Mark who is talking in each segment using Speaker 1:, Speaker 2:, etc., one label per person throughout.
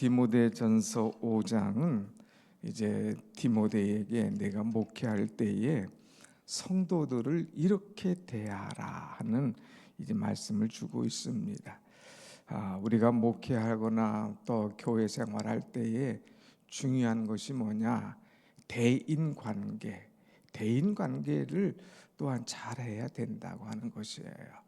Speaker 1: 디모데전서 5장은 이제 디모데에게 내가 목회할 때에 성도들을 이렇게 대하라 하는 이제 말씀을 주고 있습니다. 우리가 목회하거나 또 교회 생활할 때에 중요한 것이 뭐냐? 대인 관계를 또한 잘해야 된다고 하는 것이에요.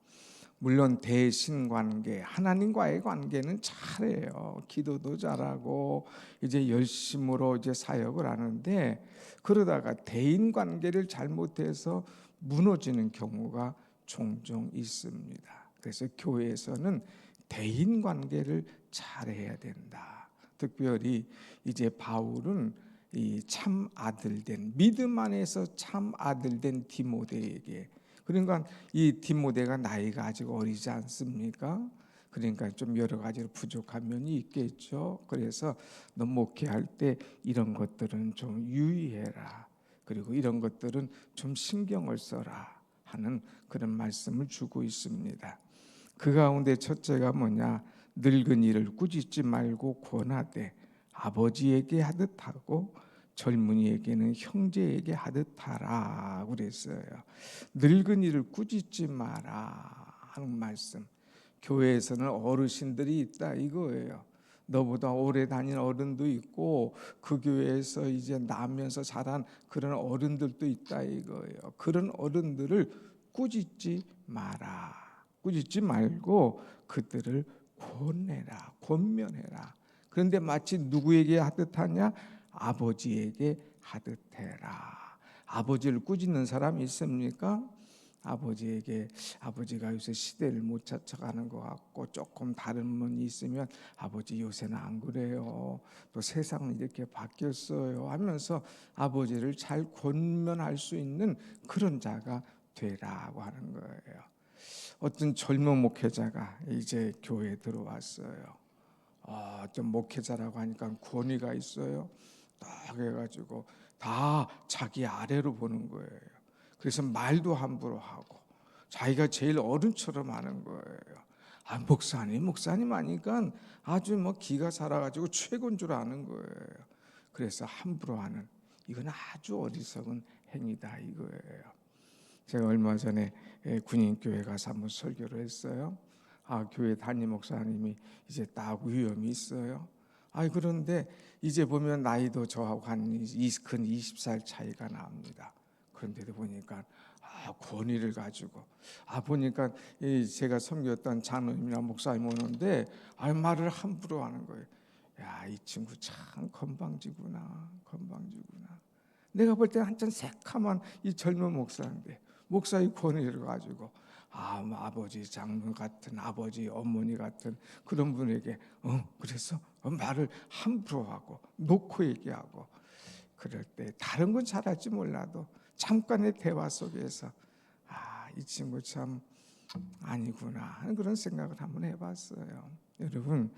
Speaker 1: 물론 대신 관계, 하나님과의 관계는 잘해요. 기도도 잘하고 이제 열심으로 이제 사역을 하는데, 그러다가 대인 관계를 잘못해서 무너지는 경우가 종종 있습니다. 그래서 교회에서는 대인 관계를 잘해야 된다. 특별히 이제 바울은 이 참 아들된, 믿음 안에서 참 아들된 디모데에게, 그러니까 이 디모데가 나이가 아직 어리지 않습니까? 그러니까 좀 여러 가지로 부족한 면이 있겠죠. 그래서 너 목회할 때 이런 것들은 좀 유의해라. 그리고 이런 것들은 좀 신경을 써라 하는 그런 말씀을 주고 있습니다. 그 가운데 첫째가 뭐냐? 늙은이를 꾸짖지 말고 권하되 아버지에게 하듯 하고 젊은이에게는 형제에게 하듯 하라 그랬어요. 늙은이를 꾸짖지 마라 하는 말씀. 교회에서는 어르신들이 있다 이거예요. 너보다 오래 다닌 어른도 있고 그 교회에서 이제 나면서 자란 그런 어른들도 있다 이거예요. 그런 어른들을 꾸짖지 마라. 꾸짖지 말고 그들을 권내라, 권면해라. 그런데 마치 누구에게 하듯 하냐? 아버지에게 하듯 해라. 아버지를 꾸짖는 사람이 있습니까? 아버지가 요새 시대를 못 찾아가는 것 같고 조금 다른 분이 있으면 아버지 요새는 안 그래요. 또 세상은 이렇게 바뀌었어요 하면서 아버지를 잘 권면할 수 있는 그런 자가 되라고 하는 거예요. 어떤 젊은 목회자가 이제 교회에 들어왔어요. 좀 목회자라고 하니까 권위가 있어요. 딱 해가지고 다 자기 아래로 보는 거예요. 그래서 말도 함부로 하고 자기가 제일 어른처럼 하는 거예요. 목사님 하니까 아주 뭐 기가 살아가지고 최고인 줄 아는 거예요. 그래서 함부로 하는, 이건 아주 어리석은 행위다 이거예요. 제가 얼마 전에 군인교회 가서 한번 설교를 했어요. 교회 담임 목사님이 이제 딱 위험이 있어요. 그런데 이제 보면 나이도 저하고 한 근 20살 차이가 납니다. 그런데도 보니까 권위를 가지고 보니까 제가 섬겼던 장로님이나 목사님 오는데 말을 함부로 하는 거예요. 야, 이 친구 참 건방지구나. 내가 볼 때 한참 새카만 이 젊은 목사인데 목사의 권위를 가지고 아버지 장로 같은 아버지 어머니 같은 그런 분에게 그래서 말을 함부로 하고 놓고 얘기하고, 그럴 때 다른 건 잘할지 몰라도 잠깐의 대화 속에서 이 친구 참 아니구나 하는 그런 생각을 한번 해봤어요. 여러분,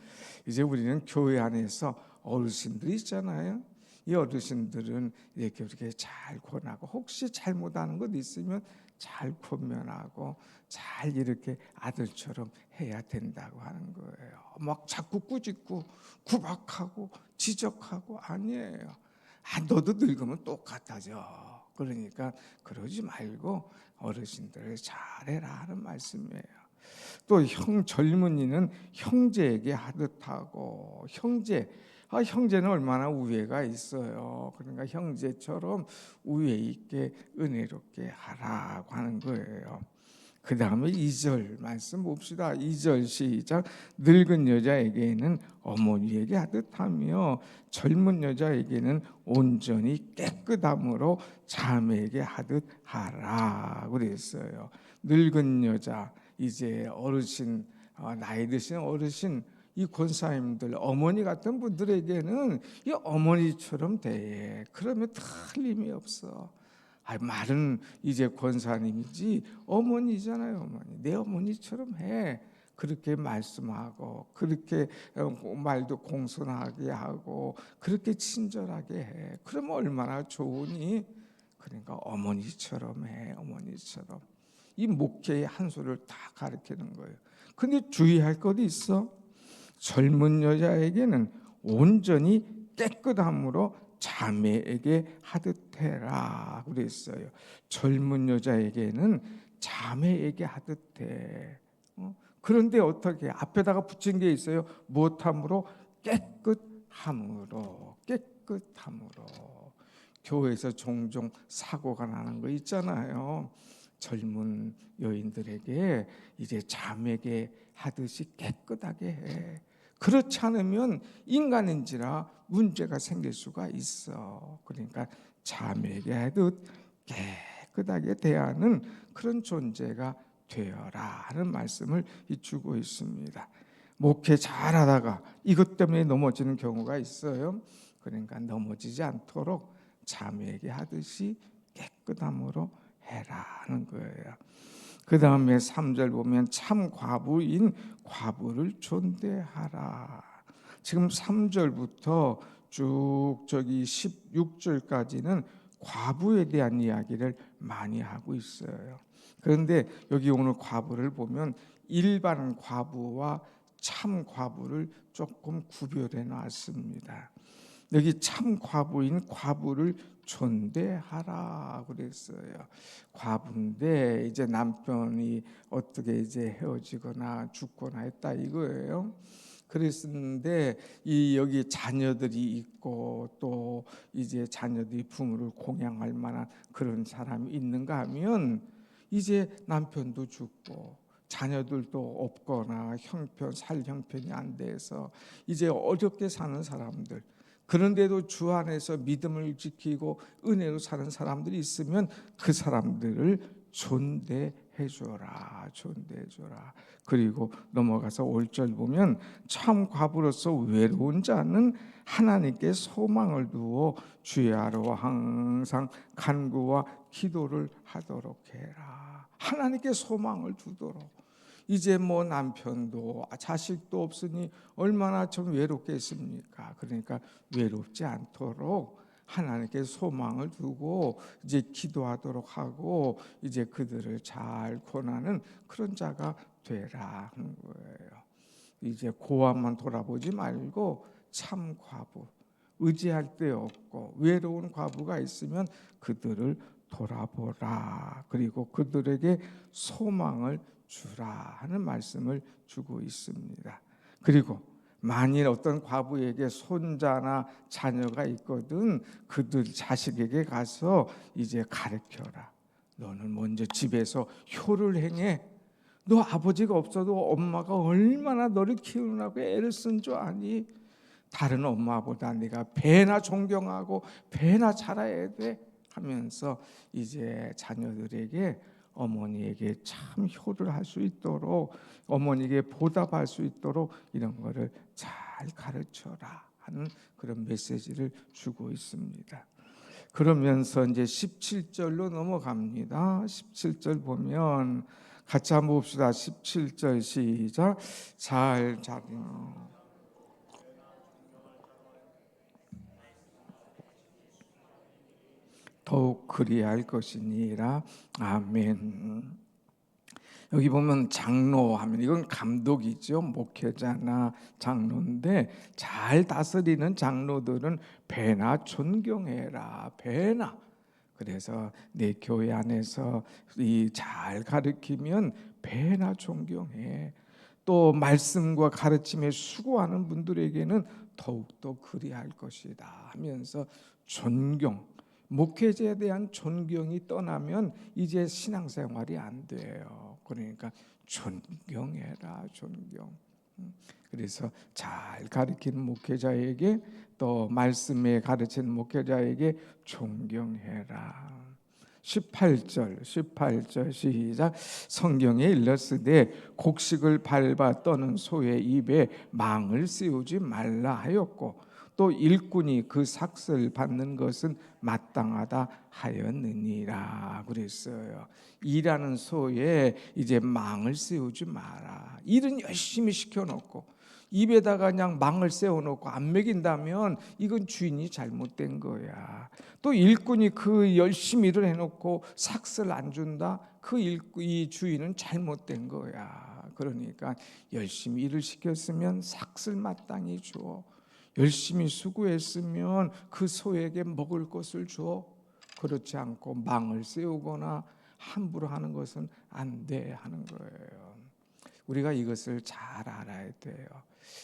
Speaker 1: 이제 우리는 교회 안에서 어르신들이 있잖아요. 이 어르신들은 이렇게 잘 권하고, 혹시 잘못하는 것 있으면 잘 권면하고 잘 이렇게 아들처럼 해야 된다고 하는 거예요. 막 자꾸 꾸짖고 구박하고 지적하고 아니에요. 너도 늙으면 똑같아져. 그러니까 그러지 말고 어르신들을 잘해라 하는 말씀이에요. 또 젊은이는 형제에게 하듯하고, 형제는 얼마나 우애가 있어요. 그러니까 형제처럼 우애 있게 은혜롭게 하라고 하는 거예요. 그 다음에 2절 말씀 봅시다. 2절 시작. 늙은 여자에게는 어머니에게 하듯하며 젊은 여자에게는 온전히 깨끗함으로 자매에게 하듯 하라 그랬어요. 늙은 여자, 이제 어르신, 나이 드신 어르신, 이 권사님들, 어머니 같은 분들에게는 이 어머니처럼 대해. 그러면 틀림이 없어. 말은 이제 권사님이지 어머니잖아요. 어머니, 내 어머니처럼 해. 그렇게 말씀하고 그렇게 말도 공손하게 하고 그렇게 친절하게 해. 그러면 얼마나 좋으니? 그러니까 어머니처럼 해. 어머니처럼. 이 목회의 한 수를 다 가르치는 거예요. 근데 주의할 것이 있어. 젊은 여자에게는 온전히 깨끗함으로 자매에게 하듯 해라 그랬어요. 젊은 여자에게는 자매에게 하듯 해. 그런데 어떻게 앞에다가 붙인 게 있어요. 무엇함으로? 깨끗함으로. 교회에서 종종 사고가 나는 거 있잖아요. 젊은 여인들에게 이제 자매에게 하듯이 깨끗하게 해. 그렇지 않으면 인간인지라 문제가 생길 수가 있어. 그러니까 자매에게 하듯 깨끗하게 대하는 그런 존재가 되어라 하는 말씀을 주고 있습니다. 목회 잘하다가 이것 때문에 넘어지는 경우가 있어요. 그러니까 넘어지지 않도록 자매에게 하듯이 깨끗함으로 해라는 거예요. 그 다음에 3절 보면 참 과부인 과부를 존대하라. 지금 3절부터 쭉 저기 16절까지는 과부에 대한 이야기를 많이 하고 있어요. 그런데 여기 오늘 과부를 보면 일반 과부와 참 과부를 조금 구별해 놨습니다. 여기 참 과부인 과부를 존대하라 그랬어요. 과부인데 이제 남편이 어떻게 이제 헤어지거나 죽거나 했다 이거예요. 그랬는데 이 여기 자녀들이 있고 또 이제 자녀들이 부모를 공양할 만한 그런 사람이 있는가 하면 이제 남편도 죽고 자녀들도 없거나 살 형편이 안 돼서 이제 어렵게 사는 사람들, 그런데도 주 안에서 믿음을 지키고 은혜로 사는 사람들이 있으면 그 사람들을 존대해줘라. 그리고 넘어가서 5절 보면 참 과부로서 외로운 자는 하나님께 소망을 두어 주의 아로 항상 간구와 기도를 하도록 해라. 하나님께 소망을 두도록. 이제 뭐 남편도 자식도 없으니 얼마나 좀 외롭겠습니까? 그러니까 외롭지 않도록 하나님께 소망을 두고 이제 기도하도록 하고 이제 그들을 잘 권하는 그런 자가 되라 하는 거예요. 이제 고아만 돌아보지 말고 참 과부, 의지할 데 없고 외로운 과부가 있으면 그들을 돌아보라. 그리고 그들에게 소망을 주라 하는 말씀을 주고 있습니다. 그리고 만일 어떤 과부에게 손자나 자녀가 있거든 그들 자식에게 가서 이제 가르쳐라. 너는 먼저 집에서 효를 행해. 너 아버지가 없어도 엄마가 얼마나 너를 키우느라고 애를 쓴 줄 아니? 다른 엄마보다 네가 배나 존경하고 배나 잘해야 돼 하면서 이제 자녀들에게 어머니에게 참 효를 할 수 있도록 어머니에게 보답할 수 있도록 이런 거를 잘 가르쳐라 하는 그런 메시지를 주고 있습니다. 그러면서 이제 17절로 넘어갑니다. 17절 보면 같이 한번 봅시다. 17절 시작. 잘 더욱 그리할 것이니라. 아멘. 여기 보면 장로 하면 이건 감독이죠. 목회자나 장로인데 잘 다스리는 장로들은 배나 존경해라. 배나. 그래서 내 교회 안에서 이 잘 가르치면 배나 존경해. 또 말씀과 가르침에 수고하는 분들에게는 더욱더 그리할 것이다 하면서 존경, 목회자에 대한 존경이 떠나면 이제 신앙생활이 안 돼요. 그러니까 존경해라. 그래서 잘 가르치는 목회자에게 또 말씀에 가르치는 목회자에게 존경해라. 18절 시작. 성경에 일렀으되 곡식을 밟아 떠는 소의 입에 망을 씌우지 말라 하였고 또 일꾼이 그 삭슬 받는 것은 마땅하다 하였느니라 그랬어요. 일하는 소에 이제 망을 씌우지 마라. 일은 열심히 시켜놓고 입에다가 그냥 망을 세워놓고 안 먹인다면 이건 주인이 잘못된 거야. 또 일꾼이 그 열심히 일을 해놓고 삭슬 안 준다? 이 주인은 잘못된 거야. 그러니까 열심히 일을 시켰으면 삭슬 마땅히 줘. 열심히 수고했으면 그 소에게 먹을 것을 줘. 그렇지 않고 망을 세우거나 함부로 하는 것은 안 돼 하는 거예요. 우리가 이것을 잘 알아야 돼요.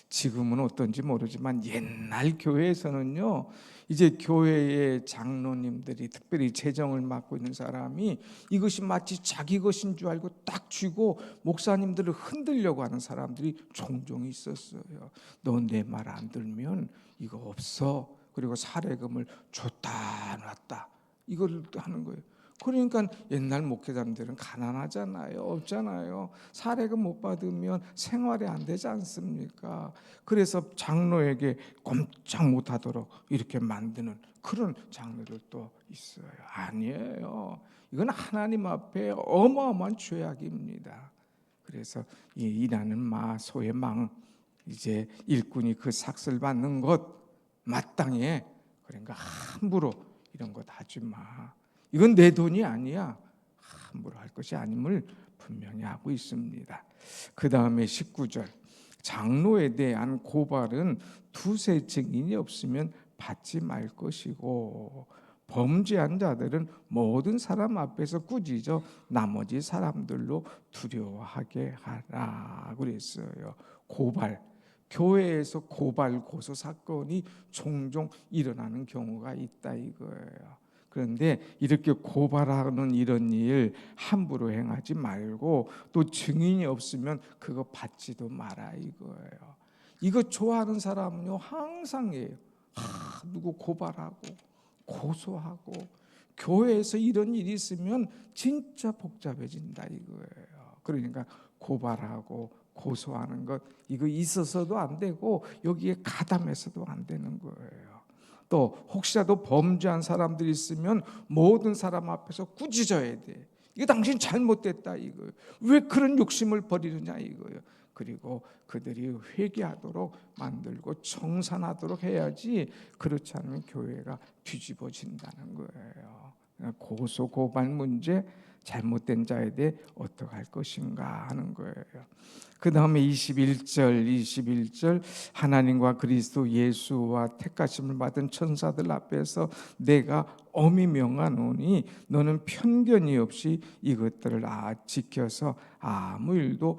Speaker 1: 지금은 어떤지 모르지만 옛날 교회에서는요, 이제 교회의 장로님들이, 특별히 재정을 맡고 있는 사람이 이것이 마치 자기 것인 줄 알고 딱 쥐고 목사님들을 흔들려고 하는 사람들이 종종 있었어요. 너 내 말 안 들면 이거 없어. 그리고 사례금을 줬다 놨다 이걸 하는 거예요. 그러니까 옛날 목회자들은 가난하잖아요. 없잖아요. 사례금 못 받으면 생활이 안 되지 않습니까? 그래서 장로에게 꼼짝 못하도록 이렇게 만드는 그런 장로들도 있어요. 아니에요. 이건 하나님 앞에 어마어마한 죄악입니다. 그래서 이 일하는 마, 소의 망, 이제 일꾼이 그 삭슬 받는 것 마땅해. 그러니까 함부로 이런 것 하지 마. 이건 내 돈이 아니야. 함부로 할 것이 아님을 분명히 하고 있습니다. 그 다음에 19절 장로에 대한 고발은 두세 증인이 없으면 받지 말 것이고 범죄한 자들은 모든 사람 앞에서 꾸짖어 나머지 사람들로 두려워하게 하라 그랬어요. 고발, 교회에서 고발 고소 사건이 종종 일어나는 경우가 있다 이거예요. 그런데 이렇게 고발하는 이런 일 함부로 행하지 말고 또 증인이 없으면 그거 받지도 마라 이거예요. 이거 좋아하는 사람은요 항상 해요. 누구 고발하고 고소하고 교회에서 이런 일이 있으면 진짜 복잡해진다 이거예요. 그러니까 고발하고 고소하는 것 이거 있어서도 안 되고 여기에 가담해서도 안 되는 거예요. 또 혹시라도 범죄한 사람들이 있으면 모든 사람 앞에서 꾸짖어야 돼. 이게 당신 잘못됐다 이거예요. 왜 그런 욕심을 버리느냐 이거예요. 그리고 그들이 회개하도록 만들고 청산하도록 해야지 그렇지 않으면 교회가 뒤집어진다는 거예요. 고소 고발 문제 잘못된 자에 대해 어떻게 할 것인가 하는 거예요. 그 다음에 21절 하나님과 그리스도 예수와 택하심을 받은 천사들 앞에서 내가 엄히 명하노니 너는 편견이 없이 이것들을 지켜서 아무 일도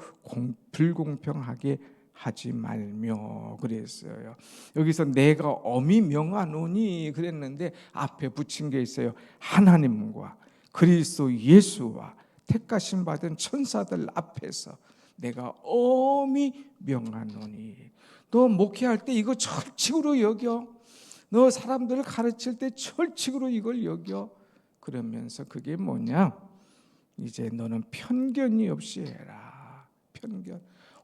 Speaker 1: 불공평하게 하지 말며 그랬어요. 여기서 내가 엄히 명하노니 그랬는데 앞에 붙인 게 있어요. 하나님과 그리스도 예수와 택하심 받은 천사들 앞에서 내가 엄히 명하노니 너 목회할 때 이거 철칙으로 여겨. 너 사람들을 가르칠 때 철칙으로 이걸 여겨. 그러면서 그게 뭐냐? 이제 너는 편견이 없이 해라. 편견.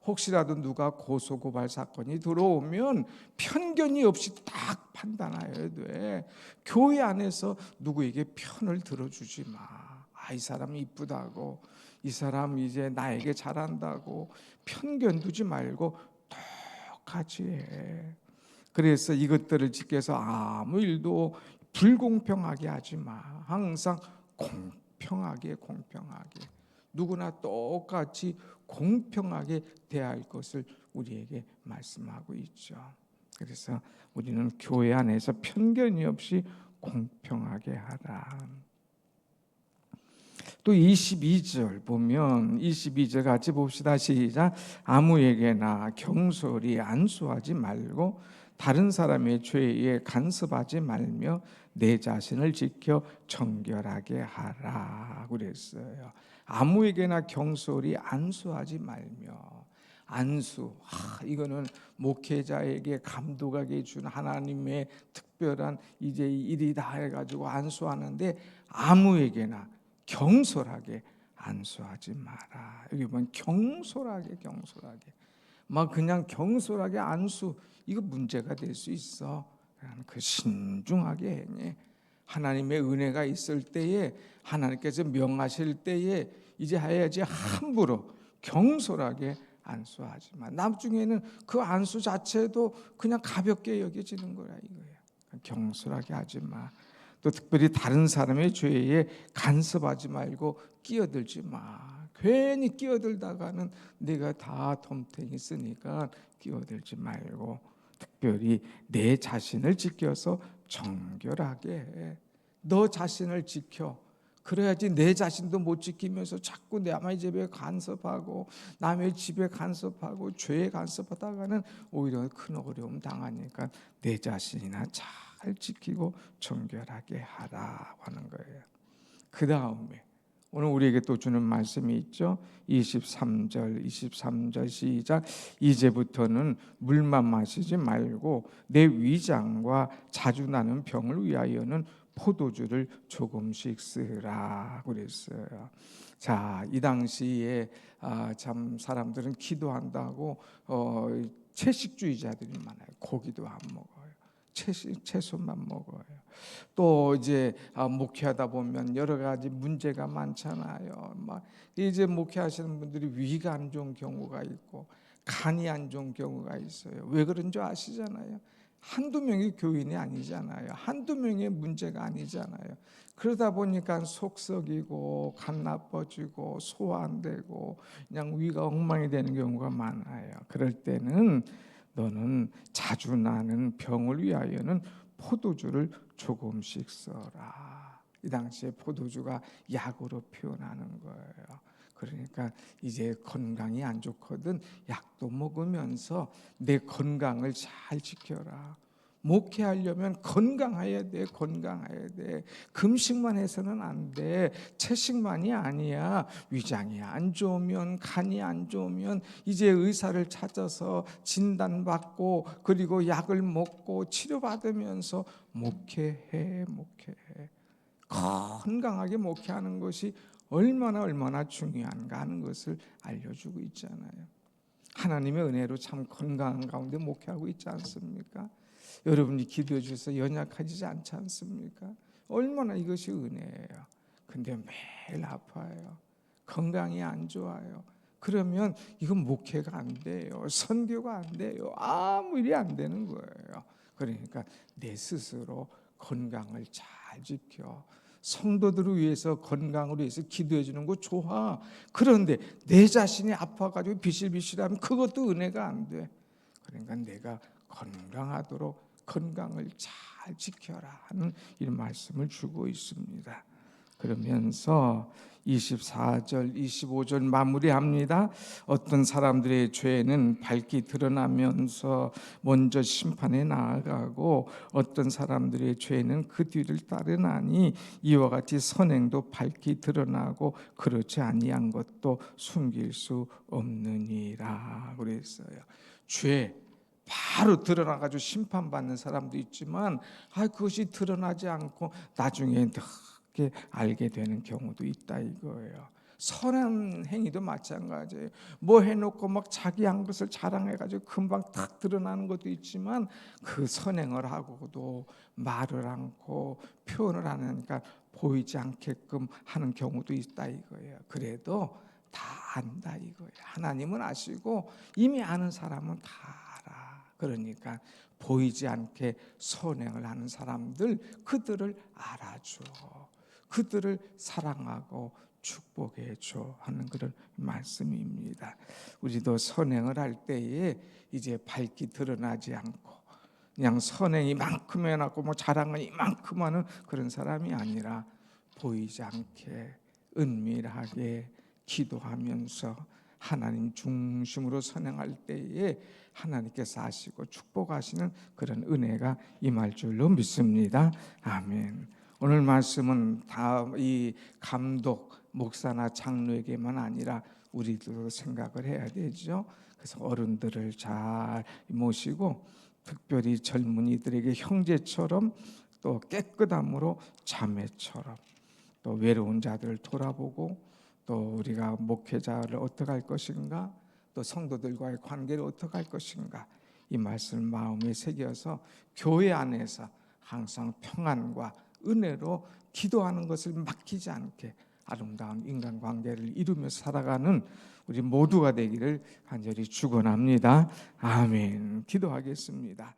Speaker 1: 혹시라도 누가 고소고발 사건이 들어오면 편견이 없이 딱 판단해야 돼. 교회 안에서 누구에게 편을 들어주지 마. 이 사람 이쁘다고, 이 사람 이제 나에게 잘한다고 편견 두지 말고 똑같이 해. 그래서 이것들을 지켜서 아무 일도 불공평하게 하지 마. 항상 공평하게 누구나 똑같이 공평하게 대할 것을 우리에게 말씀하고 있죠. 그래서 우리는 교회 안에서 편견이 없이 공평하게 하라. 또 22절 보면 22절 같이 봅시다. 시작. 아무에게나 경솔히 안수하지 말고 다른 사람의 죄에 간섭하지 말며 내 자신을 지켜 정결하게 하라 그랬어요. 아무에게나 경솔히 안수하지 말며 안수 이거는 목회자에게 감독하게 준 하나님의 특별한 이제 일이다 해가지고 안수하는데 아무에게나 경솔하게 안수하지 마라. 여기 보면 경솔하게 막 그냥 경솔하게 안수 이거 문제가 될 수 있어. 그 신중하게 행해. 하나님의 은혜가 있을 때에 하나님께서 명하실 때에 이제 해야지 함부로 경솔하게 안수하지 마. 나중에는 그 안수 자체도 그냥 가볍게 여겨지는 거야 이거야. 경솔하게 하지 마. 또 특별히 다른 사람의 죄에 간섭하지 말고 끼어들지 마. 괜히 끼어들다가는 네가 다 덤탱이 쓰니까 끼어들지 말고 특별히 내 자신을 지켜서 정결하게 해. 너 자신을 지켜. 그래야지 내 자신도 못 지키면서 자꾸 남의 집에 간섭하고 남의 집에 간섭하고 죄에 간섭하다가는 오히려 큰 어려움 당하니까 내 자신이나 잘 지키고 정결하게 하라고 하는 거예요. 그 다음에 오늘 우리에게 또 주는 말씀이 있죠. 23절 시작. 이제부터는 물만 마시지 말고 내 위장과 자주 나는 병을 위하여는 포도주를 조금씩 쓰라 그랬어요. 자, 이 당시에 참 사람들은 기도한다고 채식주의자들이 많아요. 고기도 안 먹어요. 채소만 먹어요. 또 이제 목회하다 보면 여러 가지 문제가 많잖아요. 막 이제 목회하시는 분들이 위가 안 좋은 경우가 있고 간이 안 좋은 경우가 있어요. 왜 그런 줄 아시잖아요. 한두 명이 교인이 아니잖아요. 한두 명의 문제가 아니잖아요. 그러다 보니까 속 썩이고 간 나빠지고 소화 안 되고 그냥 위가 엉망이 되는 경우가 많아요. 그럴 때는 너는 자주 나는 병을 위하여는 포도주를 조금씩 써라. 이 당시에 포도주가 약으로 표현하는 거예요. 그러니까 이제 건강이 안 좋거든 약도 먹으면서 내 건강을 잘 지켜라. 목회하려면 건강해야 돼. 건강해야 돼. 금식만 해서는 안 돼. 채식만이 아니야. 위장이 안 좋으면 간이 안 좋으면 이제 의사를 찾아서 진단받고 그리고 약을 먹고 치료받으면서 목회해. 건강하게 목회하는 것이 얼마나 중요한가 하는 것을 알려주고 있잖아요. 하나님의 은혜로 참 건강한 가운데 목회하고 있지 않습니까? 여러분이 기도해 주셔서 연약하지 않지 않습니까? 얼마나 이것이 은혜예요. 근데 매일 아파요. 건강이 안 좋아요. 그러면 이건 목회가 안 돼요. 선교가 안 돼요. 아무 일이 안 되는 거예요. 그러니까 내 스스로 건강을 잘 지켜. 성도들을 위해서 건강을 위해서 기도해 주는 거 좋아. 그런데 내 자신이 아파가지고 비실비실하면 그것도 은혜가 안 돼. 그러니까 내가 건강하도록 건강을 잘 지켜라 하는 이 말씀을 주고 있습니다. 그러면서 24절, 25절 마무리합니다. 어떤 사람들의 죄는 밝히 드러나면서 먼저 심판에 나아가고 어떤 사람들의 죄는 그 뒤를 따르나니 이와 같이 선행도 밝히 드러나고 그렇지 아니한 것도 숨길 수 없느니라 그랬어요. 죄 바로 드러나가지고 심판받는 사람도 있지만 그것이 드러나지 않고 나중에 늦게 알게 되는 경우도 있다 이거예요. 선한 행위도 마찬가지예요. 뭐 해놓고 막 자기 한 것을 자랑해가지고 금방 탁 드러나는 것도 있지만 그 선행을 하고도 말을 않고 표현을 안 하니까 보이지 않게끔 하는 경우도 있다 이거예요. 그래도 다 안다 이거예요. 하나님은 아시고 이미 아는 사람은 다 알아. 그러니까 보이지 않게 선행을 하는 사람들 그들을 알아줘. 그들을 사랑하고 축복해줘 하는 그런 말씀입니다. 우리도 선행을 할 때에 이제 밝히 드러나지 않고 그냥 선행이 이만큼 해놨고 뭐 자랑은 이만큼 하는 그런 사람이 아니라 보이지 않게 은밀하게 기도하면서 하나님 중심으로 선행할 때에 하나님께서 하시고 축복하시는 그런 은혜가 임할 줄로 믿습니다. 아멘. 오늘 말씀은 다 이 감독 목사나 장로에게만 아니라 우리도 생각을 해야 되죠. 그래서 어른들을 잘 모시고 특별히 젊은이들에게 형제처럼 또 깨끗함으로 자매처럼 또 외로운 자들을 돌아보고 또 우리가 목회자를 어떻게 할 것인가 또 성도들과의 관계를 어떻게 할 것인가 이 말씀을 마음에 새겨서 교회 안에서 항상 평안과 은혜로 기도하는 것을 막히지 않게 아름다운 인간관계를 이루며 살아가는 우리 모두가 되기를 간절히 축원합니다. 아멘. 기도하겠습니다.